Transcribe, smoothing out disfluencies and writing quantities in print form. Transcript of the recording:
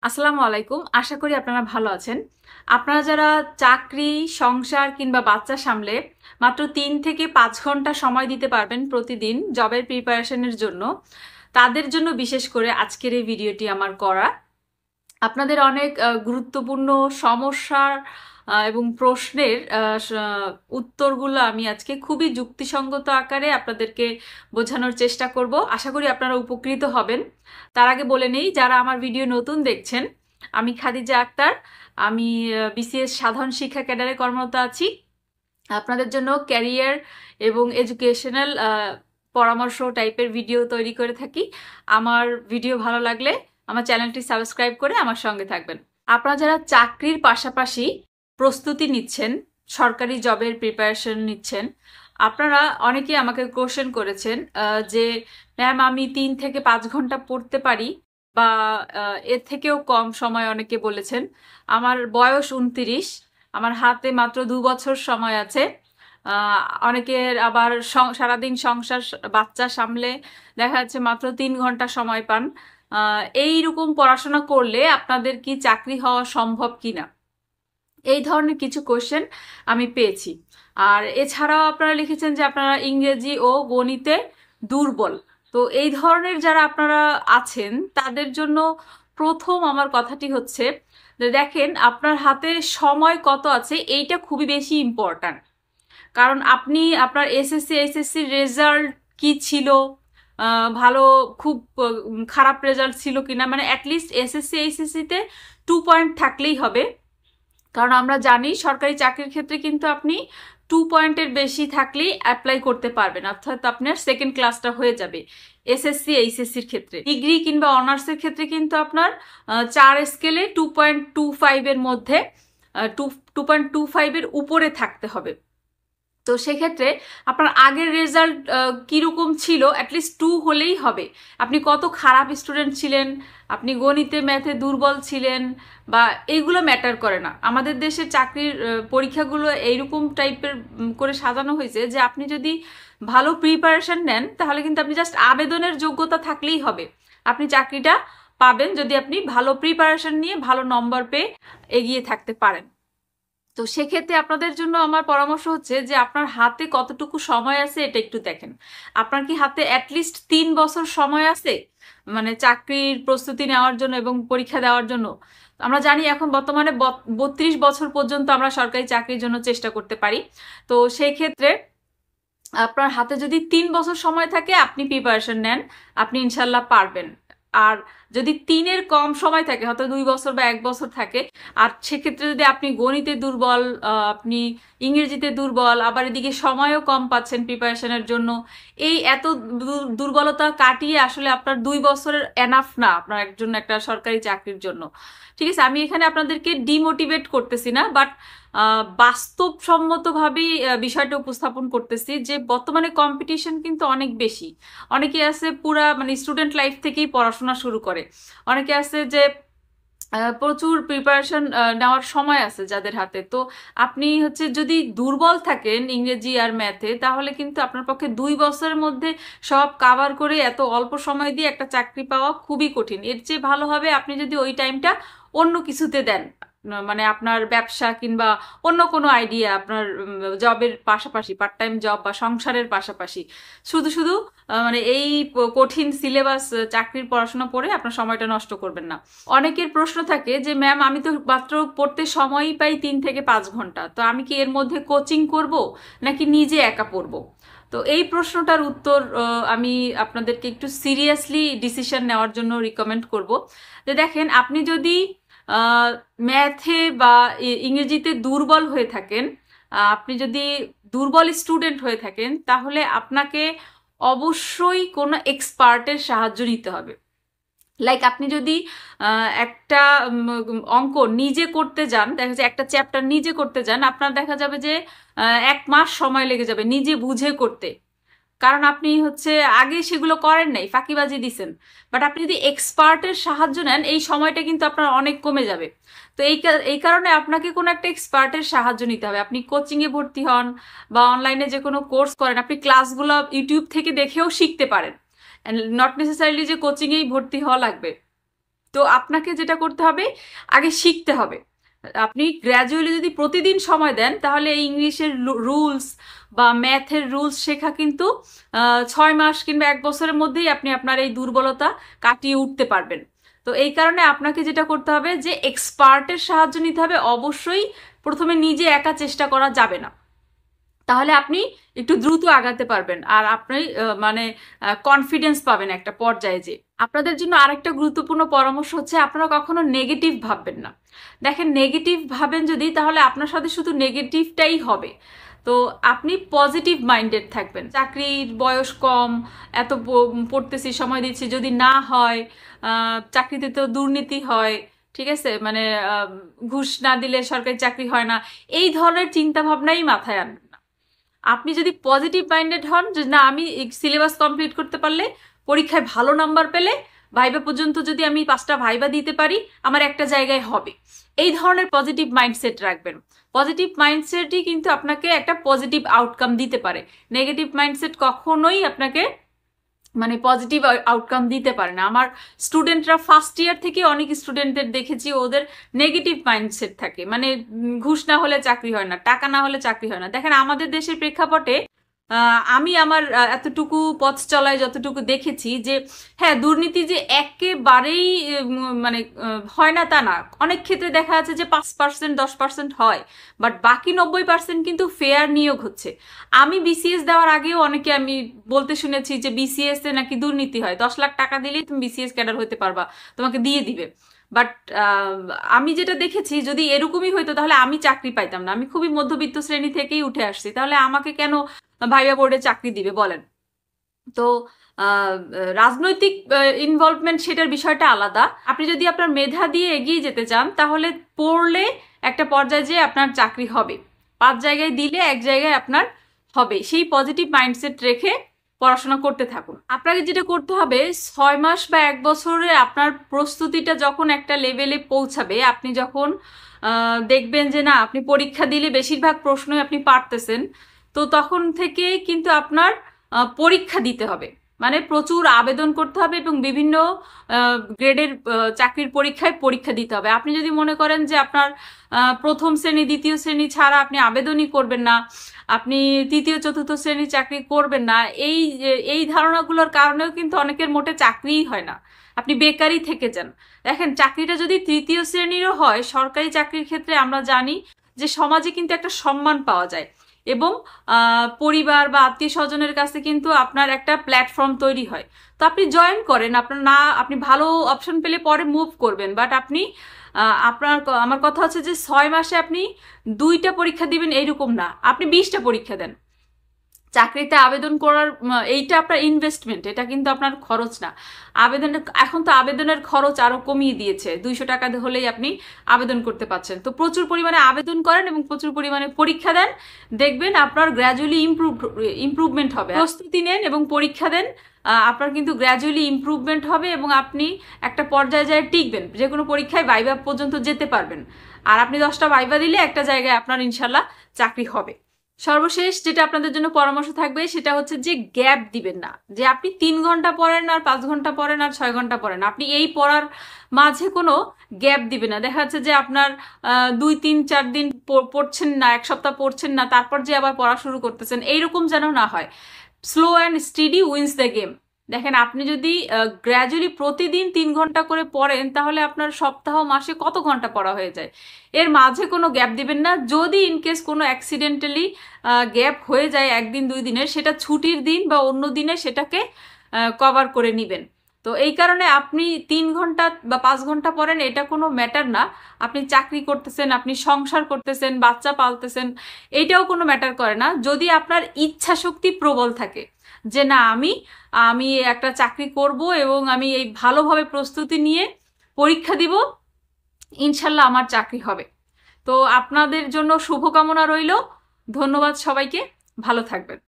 আসসালামু আলাইকুম। আশা করি আপনারা ভালো আছেন। আপনারা যারা চাকরি, সংসার কিংবা বাচ্চা সামলে মাত্র ৩ থেকে ৫ ঘন্টা সময় দিতে পারবেন প্রতিদিন জবের প্রিপারেশনের জন্য, তাদের জন্য বিশেষ করে আজকের এই ভিডিওটি আমার করা। আপনাদের অনেক গুরুত্বপূর্ণ সমস্যার এবং প্রশ্নের উত্তরগুলো আমি আজকে খুবই যুক্তিসঙ্গত আকারে আপনাদেরকে বোঝানোর চেষ্টা করব। আশা করি আপনারা উপকৃত হবেন। তার আগে বলে নেই, যারা আমার ভিডিও নতুন দেখছেন, আমি খাদিজা আক্তার। আমি বিসিএস সাধারণ শিক্ষা ক্যাডারে কর্মরত আছি। আপনাদের জন্য ক্যারিয়ার এবং এডুকেশনাল পরামর্শ টাইপের ভিডিও তৈরি করে থাকি। আমার ভিডিও ভালো লাগলে আমার চ্যানেলটি সাবস্ক্রাইব করে আমার সঙ্গে থাকবেন। আপনারা যারা চাকরির পাশাপাশি প্রস্তুতি নিচ্ছেন, সরকারি জবের প্রিপারেশন নিচ্ছেন, আপনারা অনেকেই আমাকে কোশ্চেন করেছেন যে ম্যাম আমি ৩ থেকে ৫ ঘন্টা পড়তে পারি বা এর থেকেও কম সময় অনেকে বলেছেন। আমার বয়স ২৯, আমার হাতে মাত্র ২ বছর সময় আছে। অনেকের আবার সারাদিন সংসার বাচ্চা সামলে দেখা যাচ্ছে মাত্র ৩ ঘন্টা সময় পান। এইরকম পড়াশোনা করলে আপনাদের কি চাকরি হওয়া সম্ভব কিনা, এই ধরনের কিছু কোশ্চেন আমি পেয়েছি। আর এছাড়াও আপনারা লিখেছেন যে আপনারা ইংরেজি ও গণিতে দুর্বল। তো এই ধরনের যারা আপনারা আছেন তাদের জন্য প্রথম আমার কথাটি হচ্ছে যে দেখেন আপনার হাতে সময় কত আছে, এইটা খুবই বেশি ইম্পর্ট্যান্ট। কারণ আপনি আপনার এইচএসসি রেজাল্ট কি ছিল, ভালো খুব খারাপ রেজাল্ট ছিল কিনা, মানে অ্যাটলিস্ট এইচএসসিতে 2 পয়েন্ট থাকলেই হবে। কারণ আমরা জানি সরকারি চাকরির ক্ষেত্রে কিন্তু আপনি 2 পয়েন্টের বেশি থাকলেই অ্যাপ্লাই করতে পারবেন, অর্থাৎ আপনার সেকেন্ড ক্লাসটা হয়ে যাবে এসএসসি এইচএসসির ক্ষেত্রে। ডিগ্রি কিংবা অনার্সের ক্ষেত্রে কিন্তু আপনার 4 স্কেলে 2.25 এর মধ্যে 2.25 এর উপরে থাকতে হবে। তো সেক্ষেত্রে আপনার আগের রেজাল্ট কীরকম ছিল, অ্যাটলিস্ট 2 হলেই হবে। আপনি কত খারাপ স্টুডেন্ট ছিলেন, আপনি গণিতে ম্যাথে দুর্বল ছিলেন, বা এইগুলো ম্যাটার করে না। আমাদের দেশের চাকরির পরীক্ষাগুলো এইরকম টাইপের করে সাজানো হয়েছে যে আপনি যদি ভালো প্রিপারেশন নেন তাহলে কিন্তু আপনি জাস্ট আবেদনের যোগ্যতা থাকলেই হবে, আপনি চাকরিটা পাবেন যদি আপনি ভালো প্রিপারেশন নিয়ে ভালো নম্বর পেয়ে এগিয়ে থাকতে পারেন। তো সেক্ষেত্রে আপনাদের জন্য আমার পরামর্শ হচ্ছে যে আপনার হাতে কতটুকু সময় আছে এটা একটু দেখেন। আপনার কি হাতে অ্যাটলিস্ট 3 বছর সময় আছে মানে চাকরির প্রস্তুতি নেওয়ার জন্য এবং পরীক্ষা দেওয়ার জন্য? আমরা জানি এখন বর্তমানে 32 বছর পর্যন্ত আমরা সরকারি চাকরির জন্য চেষ্টা করতে পারি। তো সেই ক্ষেত্রে আপনার হাতে যদি 3 বছর সময় থাকে আপনি প্রিপারেশন নেন, আপনি ইনশাল্লাহ পারবেন। আর যদি 3-এর কম সময় থাকে, হয়তো 2 বছর বা 1 বছর থাকে, আর সেক্ষেত্রে যদি আপনি গণিতে দুর্বল, আপনি ইংরেজিতে দুর্বল, আবার এদিকে সময়ও কম পাচ্ছেন প্রিপারেশনের জন্য, এই এত দুর্বলতা কাটিয়ে আসলে আপনার 2 বছরের এনাফ না আপনার একজন একটা সরকারি চাকরির জন্য। ঠিক আছে, আমি এখানে আপনাদেরকে ডিমোটিভেট করতেছি না, বাট বাস্তবসম্মতভাবেই বিষয়টা উপস্থাপন করতেছি যে বর্তমানে কম্পিটিশন কিন্তু অনেক বেশি। অনেকে আছে পুরা মানে স্টুডেন্ট লাইফ থেকেই পড়াশোনা শুরু করে, অনেকে আছে যে প্রচুর প্রিপারেশন নেওয়ার সময় আছে যাদের হাতে। তো আপনি হচ্ছে যদি দুর্বল থাকেন ইংরেজি আর ম্যাথে, তাহলে কিন্তু আপনার পক্ষে 2 বছরের মধ্যে সব কাভার করে এত অল্প সময় দিয়ে একটা চাকরি পাওয়া খুবই কঠিন। এর চেয়ে ভালো হবে আপনি যদি ওই টাইমটা অন্য কিছুতে দেন, মানে আপনার ব্যবসা কিংবা অন্য কোনো আইডিয়া, আপনার জবের পাশাপাশি পার্ট টাইম জব বা সংসারের পাশাপাশি। শুধু শুধু মানে এই কঠিন সিলেবাস চাকরির পড়াশোনা পড়ে আপনার সময়টা নষ্ট করবেন না। অনেকের প্রশ্ন থাকে যে ম্যাম আমি তো মাত্র পড়তে সময়ই পাই 3 থেকে 5 ঘন্টা, তো আমি কি এর মধ্যে কোচিং করব নাকি নিজে একা পড়বো? তো এই প্রশ্নটার উত্তর আমি আপনাদেরকে একটু সিরিয়াসলি ডিসিশন নেওয়ার জন্য রিকমেন্ড করব। যে দেখেন, আপনি যদি ম্যাথে বা ইংরেজিতে দুর্বল হয়ে থাকেন, আপনি যদি দুর্বল স্টুডেন্ট হয়ে থাকেন, তাহলে আপনাকে অবশ্যই কোনো এক্সপার্টের সাহায্য নিতে হবে। লাইক আপনি যদি একটা অঙ্ক নিজে করতে যান, দেখা যায় একটা চ্যাপ্টার নিজে করতে যান, আপনার দেখা যাবে যে 1 মাস সময় লেগে যাবে নিজে বুঝে করতে। কারণ আপনি হচ্ছে আগে সেগুলো করেন নাই, ফাঁকিবাজি দিছেন। বাট আপনি যদি এক্সপার্টের সাহায্য নেন, এই সময়টা কিন্তু আপনার অনেক কমে যাবে। তো এই কারণে আপনাকে কোনো একটা এক্সপার্টের সাহায্য নিতে হবে। আপনি কোচিংয়ে ভর্তি হন বা অনলাইনে যে কোনো কোর্স করেন, আপনি ক্লাসগুলো ইউটিউব থেকে দেখেও শিখতে পারেন, নট নেসেসারিলি যে কোচিংয়েই ভর্তি হওয়া লাগবে। তো আপনাকে যেটা করতে হবে, আগে শিখতে হবে। আপনি গ্র্যাজুয়ালি যদি প্রতিদিন সময় দেন, তাহলে এই ইংলিশের রুলস বা ম্যাথের রুলস শেখা কিন্তু 6 মাস কিংবা 1 বছরের মধ্যেই আপনি আপনার এই দুর্বলতা কাটিয়ে উঠতে পারবেন। তো এই কারণে আপনাকে যেটা করতে হবে যে এক্সপার্টের সাহায্য নিতে হবে। অবশ্যই প্রথমে নিজে একা চেষ্টা করা যাবে না, তাহলে আপনি একটু দ্রুত আগাতে পারবেন আর আপনি মানে কনফিডেন্স পাবেন একটা পর্যায়ে। যে আপনাদের জন্য আরেকটা গুরুত্বপূর্ণ পরামর্শ হচ্ছে, আপনারা কখনো নেগেটিভ ভাববেন না। দেখেন, নেগেটিভ ভাবেন যদি, তাহলে আপনার সাথে শুধু নেগেটিভটাই হবে। তো আপনি পজিটিভ মাইন্ডেড থাকবেন। চাকরির বয়স কম, এত পড়তেছি, সময় দিচ্ছি, যদি না হয়, চাকরিতে তো দুর্নীতি হয়, ঠিক আছে, মানে ঘুষ না দিলে সরকারি চাকরি হয় না, এই ধরনের চিন্তা ভাবনাই মাথায় আনবেন না। আপনি যদি পজিটিভ মাইন্ডেড হন যে না, আমি সিলেবাস কমপ্লিট করতে পারলে, পরীক্ষায় ভালো নাম্বার পেলে, ভাইবা পর্যন্ত যদি আমি 5টা ভাইবা দিতে পারি, আমার একটা জায়গায় হবে, এই ধরনের পজিটিভ মাইন্ডসেট রাখবেন। পজিটিভ মাইন্ডসেটই কিন্তু আপনাকে একটা পজিটিভ আউটকাম দিতে পারে। নেগেটিভ মাইন্ডসেট কখনোই আপনাকে মানে পজিটিভ আউটকাম দিতে পারে না। আমার স্টুডেন্টরা ফার্স্ট ইয়ার থেকে অনেক স্টুডেন্টদের দেখেছি, ওদের নেগেটিভ মাইন্ডসেট থাকে, মানে ঘুষ না হলে চাকরি হয় না, টাকা না হলে চাকরি হয় না। দেখেন, আমাদের দেশের প্রেক্ষাপটে আমি আমার এতটুকু পথ চলায় যতটুকু দেখেছি, যে হ্যাঁ, দুর্নীতি যে একেবারেই মানে হয় না তা না। অনেক ক্ষেত্রে দেখা যাচ্ছে যে 5%, 10% হয়, বাট বাকি 90% কিন্তু ফেয়ার নিয়োগ হচ্ছে। আমি বিসিএস দেওয়ার আগেও অনেকে আমি বলতে শুনেছি যে বিসিএস এ নাকি দুর্নীতি হয়, 10 লাখ টাকা দিলেই তুমি বিসিএস ক্যাডার হতে পারবা, তোমাকে দিয়ে দিবে। বাট আমি যেটা দেখেছি, যদি এরকমই হইতো তাহলে আমি চাকরি পাইতাম না। আমি খুবই মধ্যবিত্ত শ্রেণী থেকেই উঠে আসছি, তাহলে আমাকে কেন ভাইবা বোর্ডে চাকরি দিবে বলেন? তো রাজনৈতিক ইনভলভমেন্ট, সেটার বিষয়টা আলাদা। আপনি যদি আপনার মেধা দিয়ে এগিয়ে যেতে চান, তাহলে পড়লে একটা পর্যায়ে যেয়ে আপনার চাকরি হবে। 5 জায়গায় দিলে 1 জায়গায় আপনার হবে। সেই পজিটিভ মাইন্ডসেট রেখে পড়াশোনা করতে থাকুন। আপনাকে যেটা করতে হবে, 6 মাস বা 1 বছরে আপনার প্রস্তুতিটা যখন একটা লেভেলে পৌঁছাবে, আপনি যখন দেখবেন যে না, আপনি পরীক্ষা দিলে বেশিরভাগ প্রশ্নই আপনি পারতেছেন, তো তখন থেকে কিন্তু আপনার পরীক্ষা দিতে হবে, মানে প্রচুর আবেদন করতে হবে এবং বিভিন্ন গ্রেডের চাকরির পরীক্ষা দিতে হবে। আপনি যদি মনে করেন যে আপনার প্রথম শ্রেণী, দ্বিতীয় শ্রেণী ছাড়া আপনি আবেদনই করবেন না, আপনি তৃতীয় চতুর্থ শ্রেণীর চাকরি করবেন না, এই ধারণাগুলোর কারণেও কিন্তু অনেকের মোটে চাকরিই হয় না, আপনি বেকারই থেকে যান। দেখেন, চাকরিটা যদি তৃতীয় শ্রেণীরও হয়, সরকারি চাকরির ক্ষেত্রে আমরা জানি যে সমাজে কিন্তু একটা সম্মান পাওয়া যায় এবং পরিবার বা আত্মীয় স্বজনের কাছে কিন্তু আপনার একটা প্ল্যাটফর্ম তৈরি হয়। তো আপনি জয়েন করেন, আপনার না, আপনি ভালো অপশন পেলে পরে মুভ করবেন, বাট আপনি আমার কথা হচ্ছে যে 6 মাসে আপনি 2টা পরীক্ষা দিবেন এইরকম না, আপনি 20টা পরীক্ষা দেন। চাকরিতে আবেদন করার এইটা আপনার ইনভেস্টমেন্ট, এটা কিন্তু আপনার খরচ না। এখন তো আবেদনের খরচ আরো কমিয়ে দিয়েছে, 200 টাকা হলেই আপনি আবেদন করতে পারছেন। তো প্রচুর পরিমাণে আবেদন করেন এবং প্রচুর পরিমাণে পরীক্ষা দেন, দেখবেন আপনার গ্র্যাজুয়ালি ইমপ্রুভমেন্ট হবে। প্রস্তুতি নেন এবং পরীক্ষা দেন, আপনার কিন্তু গ্র্যাজুয়ালি ইমপ্রুভমেন্ট হবে এবং আপনি একটা পর্যায়ে যায় টিকবেন, যে কোনো পরীক্ষায় ভাইবা পর্যন্ত যেতে পারবেন। আর আপনি 10টা ভাইবা দিলে একটা জায়গায় আপনার ইনশাল্লাহ চাকরি হবে। সর্বশেষ যেটা আপনাদের জন্য পরামর্শ থাকবে, সেটা হচ্ছে যে গ্যাপ দিবেন না, যে আপনি 3 ঘন্টা পড়েন আর 5 ঘন্টা পড়েন আর 6 ঘন্টা পড়েন, আপনি এই পড়ার মাঝে কোনো গ্যাপ দিবেন না। দেখা যাচ্ছে যে আপনার 2, 3, 4 দিন পড়ছেন না, 1 সপ্তাহ পড়ছেন না, তারপর যে আবার পড়া শুরু করতেছেন, এইরকম যেন না হয়। Slow and steady wins the game. দেখেন, আপনি যদি গ্র্যাজুয়ালি প্রতিদিন 3 ঘন্টা করে পড়েন, তাহলে আপনার সপ্তাহ মাসে কত ঘন্টা পড়া হয়ে যায়। এর মাঝে কোনো গ্যাপ দিবেন না। যদি ইনকেস কোনো অ্যাক্সিডেন্টালি গ্যাপ হয়ে যায় 1 দিন 2 দিনের, সেটা ছুটির দিন বা অন্য দিনে সেটাকে কভার করে নেবেন। তো এই কারণে আপনি 3 ঘন্টা বা 5 ঘন্টা পড়েন, এটা কোনো ম্যাটার না। আপনি চাকরি করতেছেন, আপনি সংসার করতেছেন, বাচ্চা পালতেছেন, এইটাও কোনো ম্যাটার করে না। যদি আপনার ইচ্ছা শক্তি প্রবল থাকে যে না, আমি একটা চাকরি করব এবং আমি এই ভালোভাবে প্রস্তুতি নিয়ে পরীক্ষা দিব, ইনশাল্লাহ আমার চাকরি হবে। তো আপনাদের জন্য শুভকামনা রইল। ধন্যবাদ সবাইকে, ভালো থাকবেন।